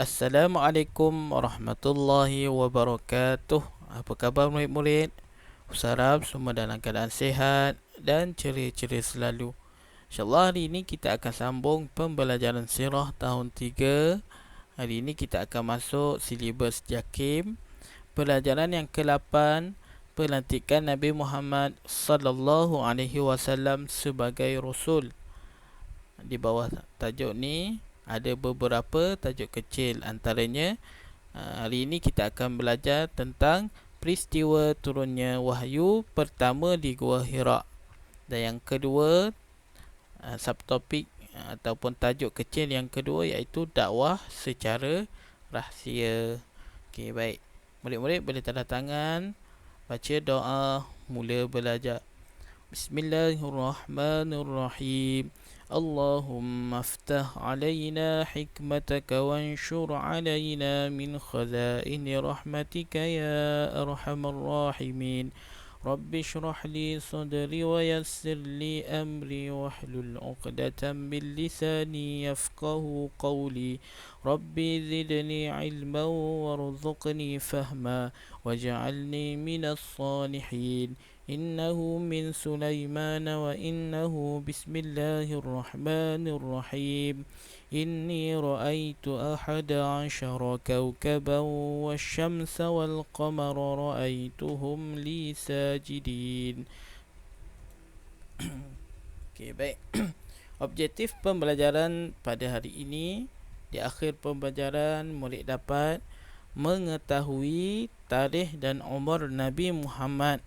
Assalamualaikum warahmatullahi wabarakatuh. Apa khabar murid-murid? Harap semua dalam keadaan sihat dan ceria-ceria selalu. InsyaAllah hari ini kita akan sambung pembelajaran sirah tahun 3. Hari ini kita akan masuk silibus JAKIM. Pelajaran yang ke-8, pelantikan Nabi Muhammad sallallahu alaihi wasallam sebagai rasul. Di bawah tajuk ni ada beberapa tajuk kecil, antaranya hari ini kita akan belajar tentang peristiwa turunnya wahyu pertama di Gua Hira. Dan yang kedua, subtopik ataupun tajuk kecil yang kedua iaitu dakwah secara rahsia. Okey, baik. Murid-murid boleh tanda tangan, baca doa, mula belajar. Bismillahirrahmanirrahim. اللهم افتح علينا حكمتك وانشر علينا من خزائن رحمتك يا أرحم الراحمين رب اشرح لي صدري ويسر لي أمري واحلل عقدة من لساني يفقه قولي ربي زدني علما وارزقني فهما واجعلني من الصالحين إنه من سليمان وإنه بسم الله الرحمن الرحيم إني رأيت 11 كوكبا والشمس والقمر رأيتهم لي ساجدين. Okey, baik. Objektif pembelajaran pada hari ini, di akhir pembelajaran murid dapat mengetahui tarikh dan umur Nabi Muhammad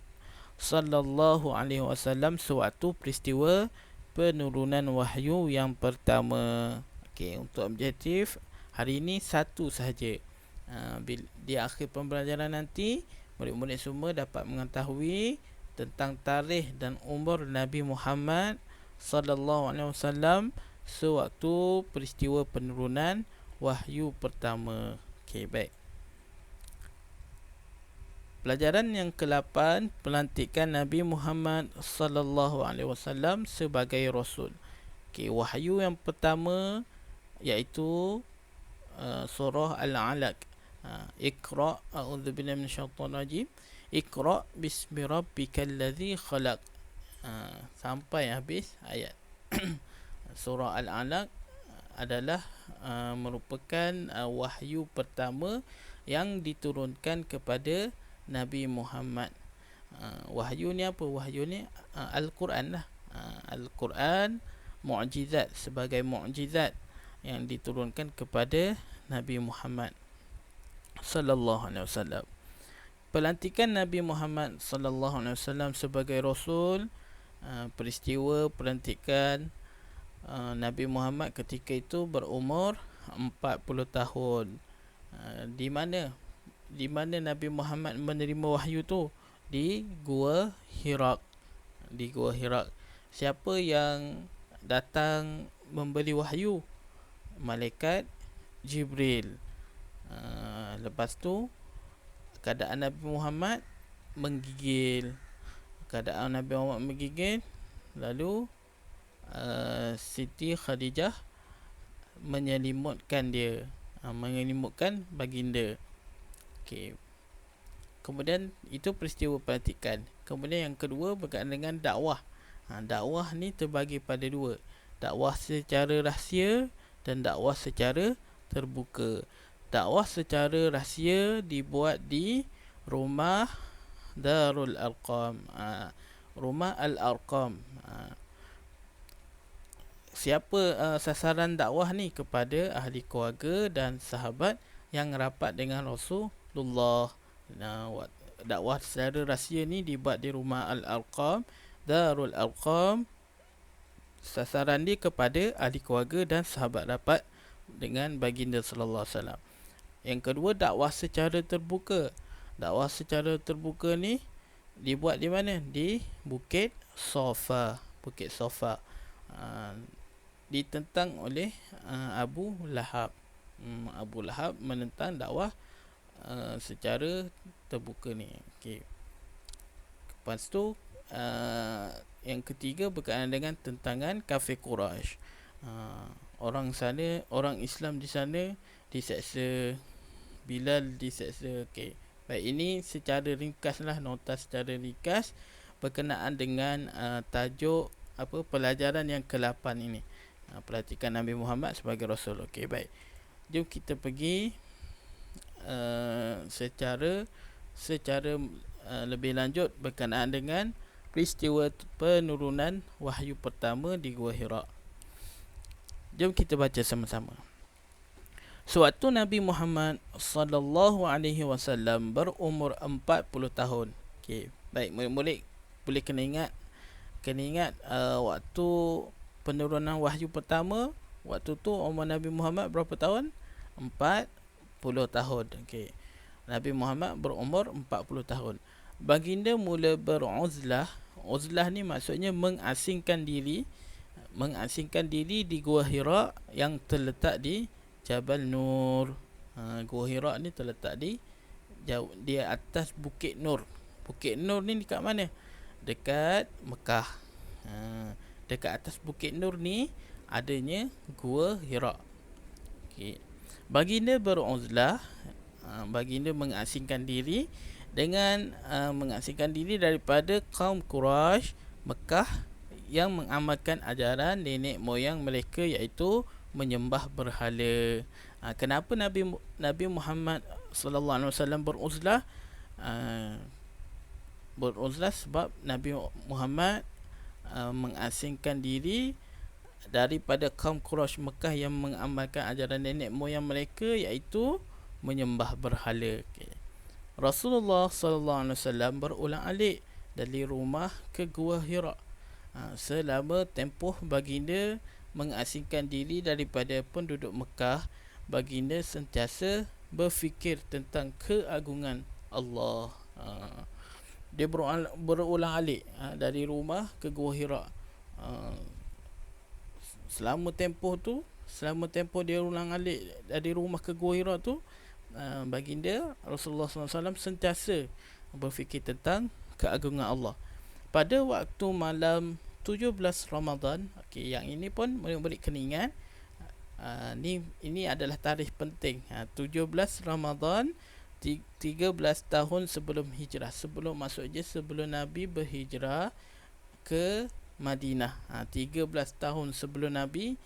sallallahu alaihi wasallam sewaktu peristiwa penurunan wahyu yang pertama. Okey, untuk objektif hari ini satu sahaja. Di akhir pembelajaran nanti murid-murid semua dapat mengetahui tentang tarikh dan umur Nabi Muhammad sallallahu alaihi wasallam sewaktu peristiwa penurunan wahyu pertama. Okey, baik. Pelajaran yang ke-8, pelantikan Nabi Muhammad sallallahu alaihi wasallam sebagai rasul. Okey, wahyu yang pertama iaitu surah Al-Alaq. Iqra, a'udzubillahi minasyaitonir rajim. Iqra bismi rabbikal ladzi khalaq. Sampai habis ayat. Surah Al-Alaq adalah merupakan wahyu pertama yang diturunkan kepada Nabi Muhammad. Wahyu ni apa? Wahyu ni Al-Quran lah. Al-Quran mukjizat, sebagai mukjizat yang diturunkan kepada Nabi Muhammad sallallahu alaihi wasallam. Pelantikan Nabi Muhammad sallallahu alaihi wasallam sebagai rasul, peristiwa pelantikan Nabi Muhammad ketika itu berumur 40 tahun. Di mana Nabi Muhammad menerima wahyu tu? Di Gua Hira. Di Gua Hira. Siapa yang datang memberi wahyu? Malaikat Jibril. Lepas tu keadaan Nabi Muhammad menggigil. Lalu Siti Khadijah menyelimutkan dia, menyelimutkan baginda. Okey. Kemudian itu peristiwa pelantikan. Kemudian yang kedua berkaitan dengan dakwah. Dakwah ni terbagi pada dua. Dakwah secara rahsia dan dakwah secara terbuka. Dakwah secara rahsia dibuat di rumah Darul Arqam. Rumah Al-Arqam. Siapa sasaran dakwah ni? Kepada ahli keluarga dan sahabat yang rapat dengan Rasulullah. Dakwah secara rahsia ni dibuat di rumah Al-Arqam, Darul Arqam. Sasaran dia kepada ahli keluarga dan sahabat rapat dengan baginda sallallahu alaihi wasallam. Yang kedua, dakwah secara terbuka. Dakwah secara terbuka ni dibuat di mana? Di Bukit Safa. Bukit Safa. Ditentang oleh Abu Lahab. Abu Lahab menentang dakwah secara terbuka ni. Okey. Lepas tu yang ketiga berkaitan dengan tentangan kafir Quraisy. Orang Islam di sana diseksa, Bilal diseksa. Okey. Baik, ini secara ringkaslah, nota secara ringkas berkenaan dengan tajuk pelajaran yang ke-8 ini. Perhatikan Nabi Muhammad sebagai Rasul. Okey, baik. Jom kita pergi secara lebih lanjut berkenaan dengan peristiwa penurunan wahyu pertama di Gua Hira. Jom kita baca sama-sama. Sewaktu Nabi Muhammad sallallahu alaihi wasallam berumur 40 tahun. Okey, baik, murid-murid boleh kena ingat waktu penurunan wahyu pertama, waktu tu umur Nabi Muhammad berapa tahun? 40 tahun. Okey. Nabi Muhammad berumur 40 tahun. Baginda mula beruzlah. Uzlah ni maksudnya mengasingkan diri di Gua Hira yang terletak di Jabal Nur. Gua Hira ni terletak di atas Bukit Nur. Bukit Nur ni dekat mana? Dekat Mekah. Dekat atas Bukit Nur ni adanya Gua Hira. Okey. Baginda beruzlah, baginda mengasingkan diri daripada kaum Quraisy Mekah yang mengamalkan ajaran nenek moyang mereka, iaitu menyembah berhala. Kenapa Nabi Muhammad sallallahu alaihi wasallam beruzlah? Beruzlah sebab Nabi Muhammad mengasingkan diri daripada kaum Quraisy Mekah yang mengamalkan ajaran nenek moyang mereka, iaitu menyembah berhala. Okay. Rasulullah sallallahu alaihi wasallam berulang-alik dari rumah ke Gua Hira. Selama tempoh baginda mengasingkan diri daripada penduduk Mekah, baginda sentiasa berfikir tentang keagungan Allah. Dia berulang-alik dari rumah ke Gua Hira. Selama tempoh dia ulang-alik dari rumah ke Gua Hira tu, baginda Rasulullah SAW sentiasa berfikir tentang keagungan Allah. Pada waktu malam 17 Ramadan, okey, yang ini pun murid-murid kena ingat, ini adalah tarikh penting. 17 Ramadan 13 tahun sebelum hijrah, sebelum Nabi berhijrah ke Madinah. 13 tahun sebelum Nabi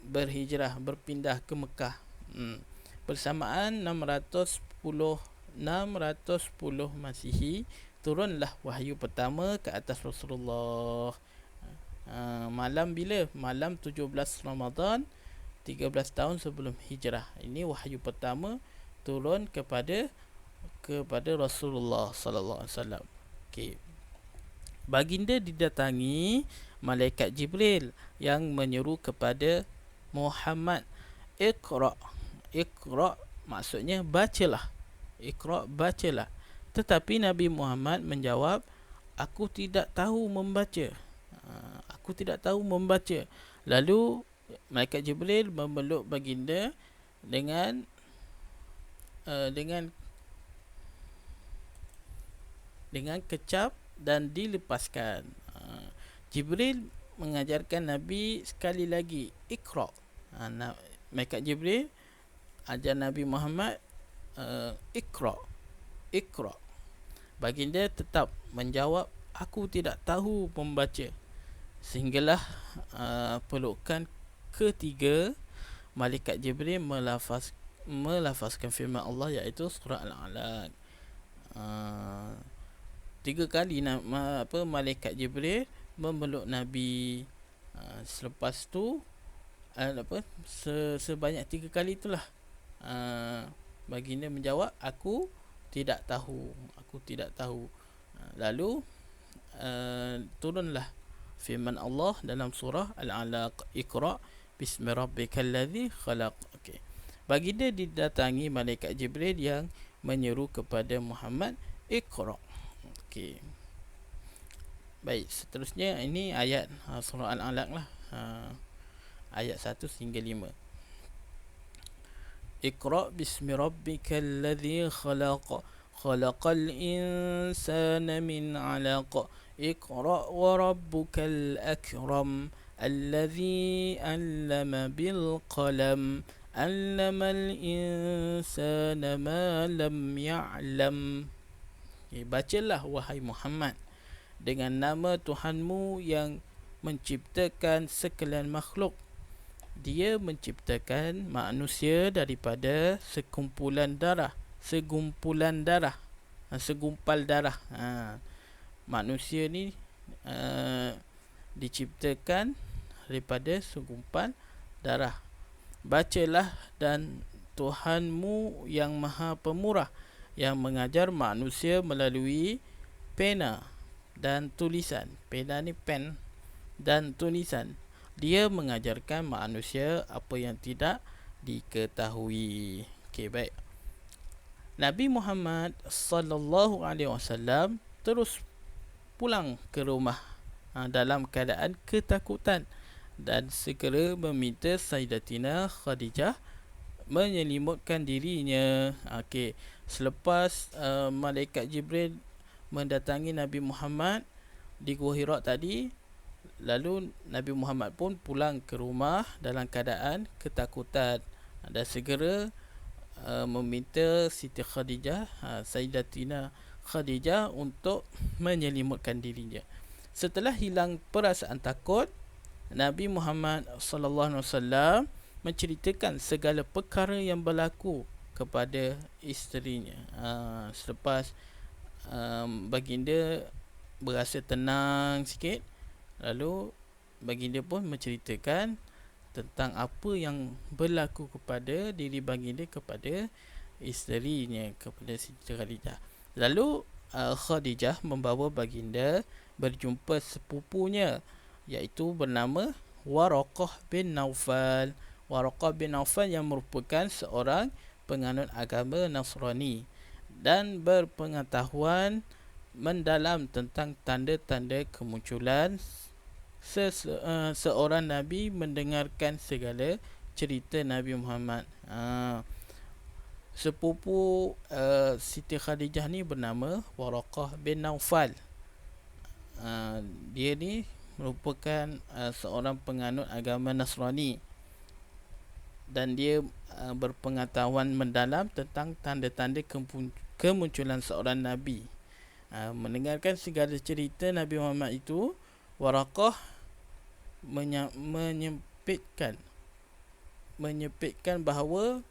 berhijrah, berpindah ke Mekah. Bersamaan 610 Masihi, turunlah wahyu pertama ke atas Rasulullah. Malam bila? Malam 17 Ramadan 13 tahun sebelum hijrah. Ini wahyu pertama turun kepada Rasulullah sallallahu alaihi wasallam. Okey. Baginda didatangi malaikat Jibril yang menyeru kepada Muhammad, Iqra. Iqra maksudnya bacalah. Iqra, bacalah. Tetapi Nabi Muhammad menjawab, aku tidak tahu membaca. Lalu malaikat Jibril memeluk baginda dengan kecap dan dilepaskan. Jibril mengajarkan Nabi sekali lagi, Iqra. Malaikat Jibril ajar Nabi Muhammad, Iqra. Baginda tetap menjawab, aku tidak tahu membaca. Sehinggalah pelukan ketiga, malaikat Jibril melafazkan firman Allah, iaitu surah Al-Alaq. 3 kali malaikat Jibril memeluk Nabi. Selepas tu sebanyak 3 kali itulah baginda menjawab, aku tidak tahu. Lalu turunlah firman Allah dalam surah Al-Alaq, Iqra bismi rabbikal ladzi khalaq. Okey. Baginda didatangi malaikat Jibril yang menyeru kepada Muhammad, Iqra. Okey. Baik, seterusnya ini ayat surah Al-Alaq lah. Ayat 1 hingga 5. Iqra bismi rabbikal ladzi khalaq. Khalaqal insana min 'alaq. Iqra wa rabbukal akram. Alladzi 'allama bil qalam. Allamal insana ma lam ya'lam. Bacalah wahai Muhammad dengan nama Tuhanmu yang menciptakan sekalian makhluk. Dia menciptakan manusia daripada sekumpulan darah, segumpal darah. Manusia ni diciptakan daripada segumpal darah. Bacalah dan Tuhanmu yang Maha Pemurah yang mengajar manusia melalui pena dan tulisan. Pena ni pen dan tulisan. Dia mengajarkan manusia apa yang tidak diketahui. Okey, baik. Nabi Muhammad sallallahu alaihi wasallam terus pulang ke rumah dalam keadaan ketakutan dan segera meminta Sayyidatina Khadijah menyelimutkan dirinya. Okey, selepas malaikat Jibril mendatangi Nabi Muhammad di Gua Hira tadi, lalu Nabi Muhammad pun pulang ke rumah dalam keadaan ketakutan dan segera meminta Siti Khadijah, Sayyidatina Khadijah untuk menyelimutkan dirinya. Setelah hilang perasaan takut, Nabi Muhammad sallallahu alaihi wasallam menceritakan segala perkara yang berlaku kepada isterinya. Selepas baginda berasa tenang sikit, lalu baginda pun menceritakan tentang apa yang berlaku kepada diri baginda kepada isterinya, kepada Siti Khadijah. Lalu Khadijah membawa baginda berjumpa sepupunya, iaitu bernama Waraqah bin Naufal. Waraqah bin Naufal yang merupakan seorang penganut agama Nasrani dan berpengetahuan mendalam tentang tanda-tanda kemunculan seorang Nabi mendengarkan segala cerita Nabi Muhammad. Sepupu Siti Khadijah ni bernama Waraqah bin Naufal. Dia ni merupakan seorang penganut agama Nasrani dan dia berpengetahuan mendalam tentang tanda-tanda kemunculan seorang Nabi. Mendengarkan segala cerita Nabi Muhammad itu, Waraqah menyempitkan bahawa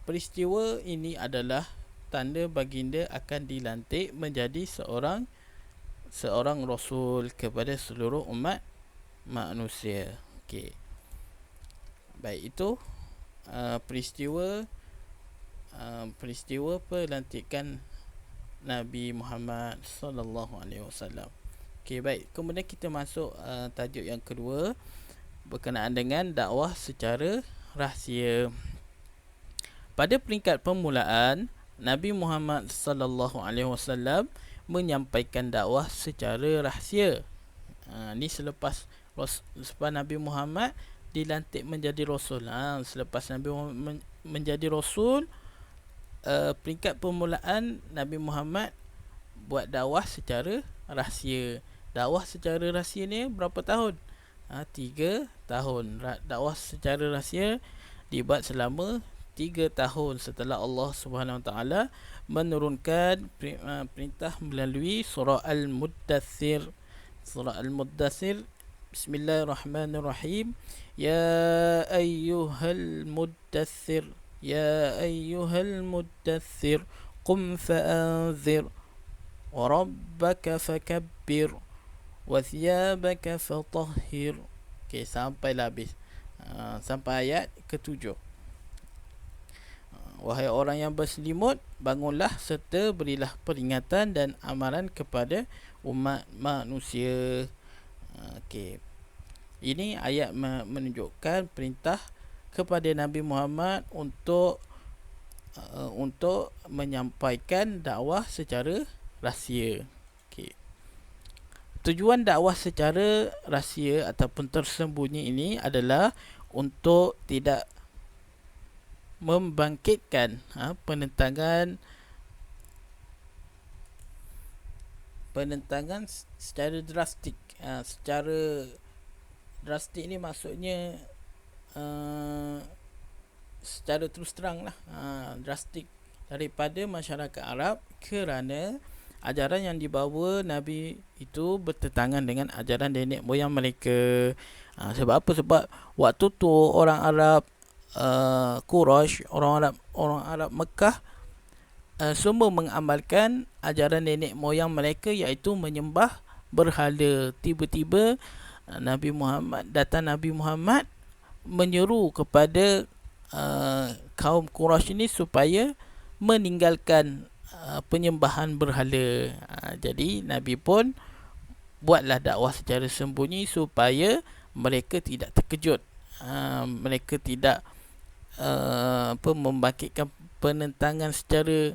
peristiwa ini adalah tanda baginda akan dilantik menjadi seorang rasul kepada seluruh umat manusia. Okey. Baik, itu peristiwa pelantikan Nabi Muhammad sallallahu alaihi wasallam. Okey, baik. Kemudian kita masuk tajuk yang kedua berkenaan dengan dakwah secara rahsia. Pada peringkat permulaan, Nabi Muhammad sallallahu alaihi wasallam menyampaikan dakwah secara rahsia. Ni selepas Nabi Muhammad dilantik menjadi rasul. Selepas Nabi Muhammad menjadi rasul, peringkat permulaan Nabi Muhammad buat dakwah secara rahsia. Dakwah secara rahsia ni berapa tahun? 3 tahun. Dakwah secara rahsia dibuat selama 3 tahun setelah Allah Subhanahu Wa Taala menurunkan perintah melalui surah Al-Muddathir. Surah Al-Muddathir, Bismillahirrahmanirrahim. Ya ayyuhal muddathir, ya ayyuhal muddathir, qum fa'anzir, wa rabbaka fakabbir, wa thiyabaka fatahhir. Okey, sampailah habis. Sampai ayat ke-7. Wahai orang yang berselimut, bangunlah serta berilah peringatan dan amaran kepada umat manusia. Okey. Ini ayat menunjukkan perintah kepada Nabi Muhammad untuk menyampaikan dakwah secara rahsia. Okey. Tujuan dakwah secara rahsia ataupun tersembunyi ini adalah untuk tidak membangkitkan penentangan secara drastik, secara drastik ni maksudnya secara terus terang lah, drastik daripada masyarakat Arab, kerana ajaran yang dibawa Nabi itu bertentangan dengan ajaran nenek moyang mereka. Sebab apa? Sebab waktu tu orang Arab Quraisy, orang Arab Mekah, semua mengamalkan ajaran nenek moyang mereka, iaitu menyembah berhala. Tiba-tiba Nabi Muhammad menyeru kepada kaum Quraisy ini supaya meninggalkan penyembahan berhala. Jadi Nabi pun buatlah dakwah secara sembunyi supaya mereka tidak terkejut, mereka tidak membangkitkan penentangan secara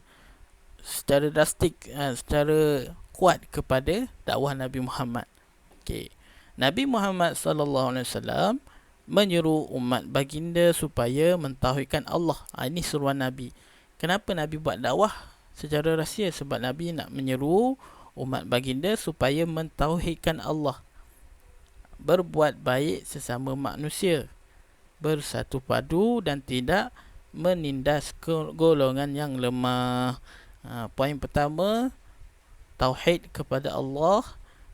drastik, secara kuat kepada dakwah Nabi Muhammad. Okay. Nabi Muhammad sallallahu alaihi wasallam menyeru umat baginda supaya mentauhidkan Allah. Ini seruan Nabi. Kenapa Nabi buat dakwah secara rahsia? Sebab Nabi nak menyeru umat baginda supaya mentauhidkan Allah, berbuat baik sesama manusia, bersatu padu dan tidak menindas golongan yang lemah. Poin pertama, tauhid kepada Allah.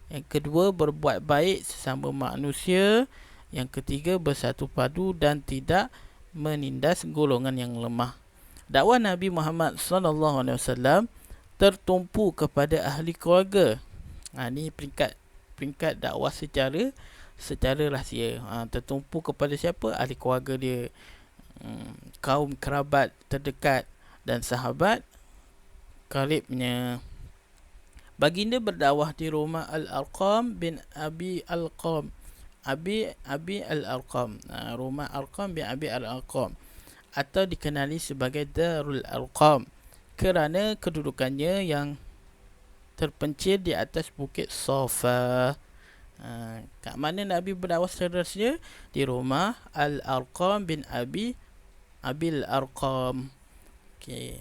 Yang kedua, berbuat baik sesama manusia. Yang ketiga, bersatu padu dan tidak menindas golongan yang lemah. Dakwah Nabi Muhammad SAW tertumpu kepada ahli keluarga. Ini peringkat dakwah secara rahsia. Tertumpu kepada siapa? Ahli keluarga dia, kaum kerabat terdekat dan sahabat karibnya. Baginda berdakwah di rumah Al-Arqam bin Abi Al-Arqam. Rumah Arqam bin Abi Al-Arqam, atau dikenali sebagai Darul Arqam, kerana kedudukannya yang terpencil di atas bukit Safa. Kat mana Nabi berdakwah secara rahsia? Di rumah Al-Arqam bin Abi Al-Arqam. Okay.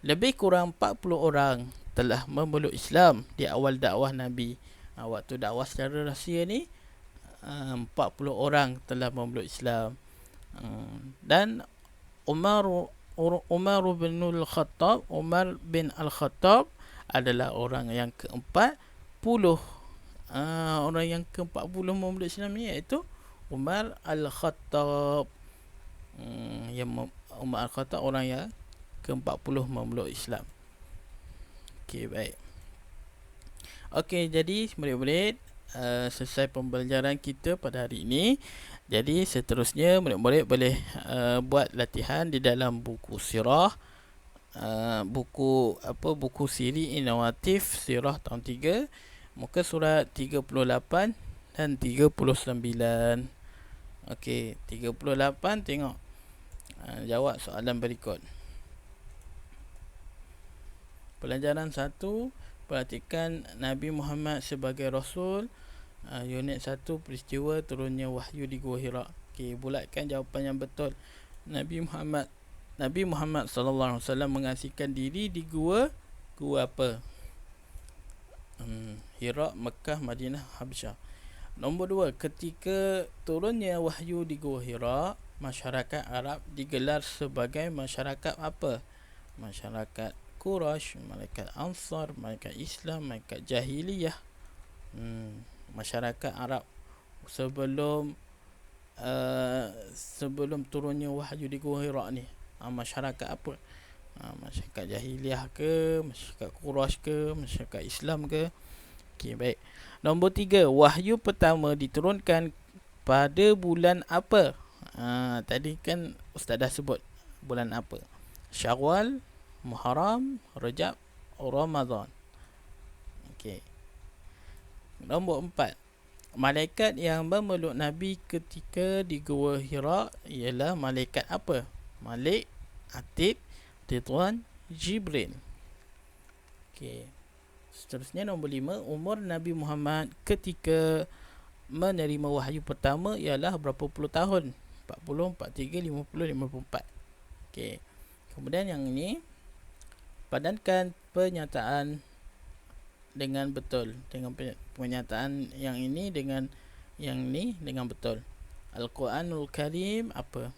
Lebih kurang 40 orang telah memeluk Islam di awal dakwah Nabi. Waktu dakwah secara rahsia ni, 40 orang telah memeluk Islam. Dan Umar bin Al-Khattab adalah orang yang ke-40. Orang yang ke-40 memeluk Islam ni, iaitu Umar Al-Khattab. Umar Al-Khattab orang yang ke-40 memeluk Islam. Okey, baik. Okey, jadi murid-murid, selesai pembelajaran kita pada hari ini. Jadi seterusnya murid-murid boleh buat latihan di dalam buku sirah, buku siri inovatif sirah tahun 3, muka surat 38 dan 39. Okey, 38 tengok, jawab soalan berikut. Pelajaran 1, perhatikan Nabi Muhammad sebagai Rasul. Unit 1, peristiwa turunnya wahyu di Gua Hira. Okey, bulatkan jawapan yang betul. Nabi Muhammad sallallahu alaihi wasallam mengasihkan diri di gua apa? Hira, Mekah, Madinah, Habsyah. Nombor 2, ketika turunnya wahyu di Gua Hira, masyarakat Arab digelar sebagai masyarakat apa? Masyarakat Quraisy, masyarakat Ansar, masyarakat Islam, masyarakat Jahiliyah. Masyarakat Arab sebelum turunnya wahyu di Gua Hira ni, masyarakat apa? Masyarakat Jahiliyah ke, masyarakat Quraisy ke, masyarakat Islam ke? Okey, baik. Nombor 3, wahyu pertama diturunkan pada bulan apa? Tadi kan Ustaz dah sebut bulan apa? Syawal, Muharram, Rajab, Ramadan. Okey. Nombor 4, malaikat yang memeluk Nabi ketika di Gua Hira ialah malaikat apa? Malik, Atib, Ridwan, Jibril. Okey. Seterusnya nombor 5, umur Nabi Muhammad ketika menerima wahyu pertama ialah berapa puluh tahun? 40, 43, 50, 54. Okey. Kemudian yang ini, padankan pernyataan dengan betul. Dengan pernyataan yang ini dengan yang ni dengan betul. Al-Quranul Karim apa?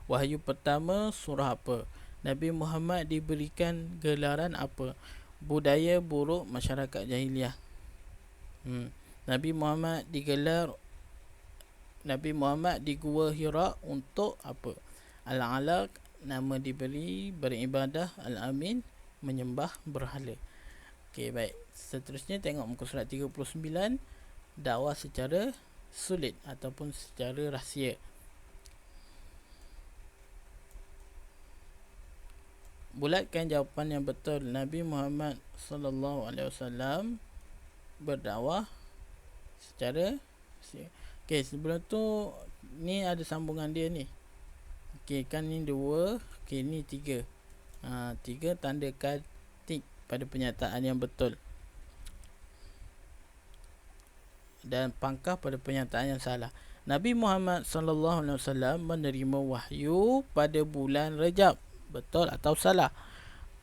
Wahyu pertama surah apa? Nabi Muhammad diberikan gelaran apa? Budaya buruk masyarakat jahiliah. Nabi Muhammad di Gua Hira untuk apa? Al-Alaq, nama diberi beribadah. Al-Amin, menyembah berhala. Okey, baik. Seterusnya tengok muka surat 39, dakwah secara sulit ataupun secara rahsia. Bulatkan jawapan yang betul. Nabi Muhammad sallallahu alaihi wasallam berdakwah secara rahsia. Okey, sebelum tu ni ada sambungan dia ni. Okey, kan ni 2, okey ni 3. 3 tandakan tik pada pernyataan yang betul. Dan pangkah pada pernyataan yang salah. Nabi Muhammad sallallahu alaihi wasallam menerima wahyu pada bulan Rajab. Betul atau salah?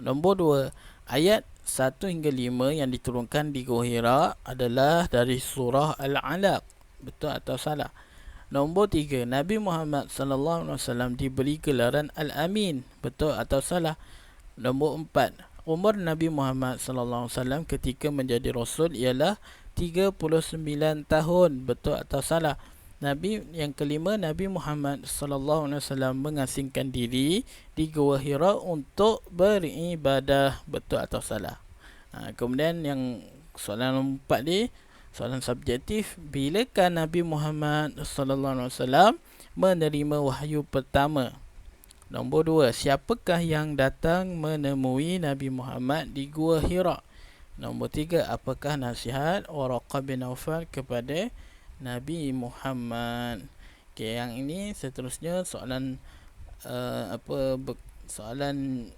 Nombor 2, ayat 1 hingga 5 yang diturunkan di Gua Hira adalah dari surah Al-Alaq. Betul atau salah? Nombor 3, Nabi Muhammad sallallahu alaihi wasallam diberi gelaran Al-Amin. Betul atau salah? Nombor 4, umur Nabi Muhammad sallallahu alaihi wasallam ketika menjadi rasul ialah 39 tahun. Betul atau salah? Yang kelima, Nabi Muhammad sallallahu alaihi wasallam mengasingkan diri di Gua Hira untuk beribadah. Betul atau salah? Kemudian yang soalan nombor 4 ni, soalan subjektif. Bilakah Nabi Muhammad sallallahu alaihi wasallam menerima wahyu pertama? Nombor 2, siapakah yang datang menemui Nabi Muhammad di Gua Hira? Nombor 3, apakah nasihat Waraqah bin Nawfal kepada Nabi Muhammad? Okey, yang ini seterusnya soalan soalan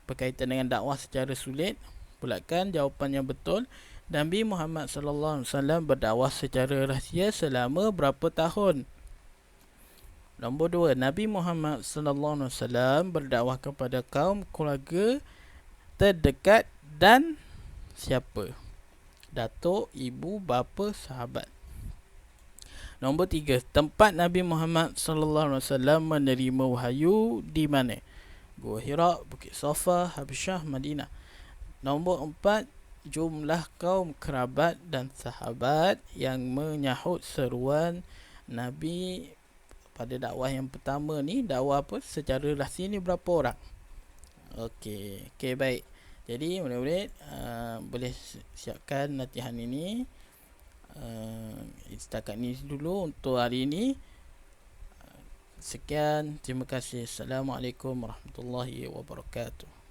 berkaitan dengan dakwah secara sulit. Bulatkan jawapan yang betul. Nabi Muhammad sallallahu alaihi wasallam berdakwah secara rahsia selama berapa tahun? Nombor 2, Nabi Muhammad sallallahu alaihi wasallam berdakwah kepada kaum keluarga terdekat dan siapa? Datuk, ibu, bapa, sahabat. Nombor 3, tempat Nabi Muhammad sallallahu alaihi wasallam menerima wahyu di mana? Gua Hira, Bukit Safa, Habsyah, Madinah. Nombor 4, jumlah kaum kerabat dan sahabat yang menyahut seruan Nabi pada dakwah yang pertama ni. Dakwah apa? Secara rahsia ni berapa orang? Okey, baik. Jadi murid-murid boleh siapkan latihan ini. Setakat ni dulu untuk hari ini. Sekian, terima kasih. Assalamualaikum warahmatullahi wabarakatuh.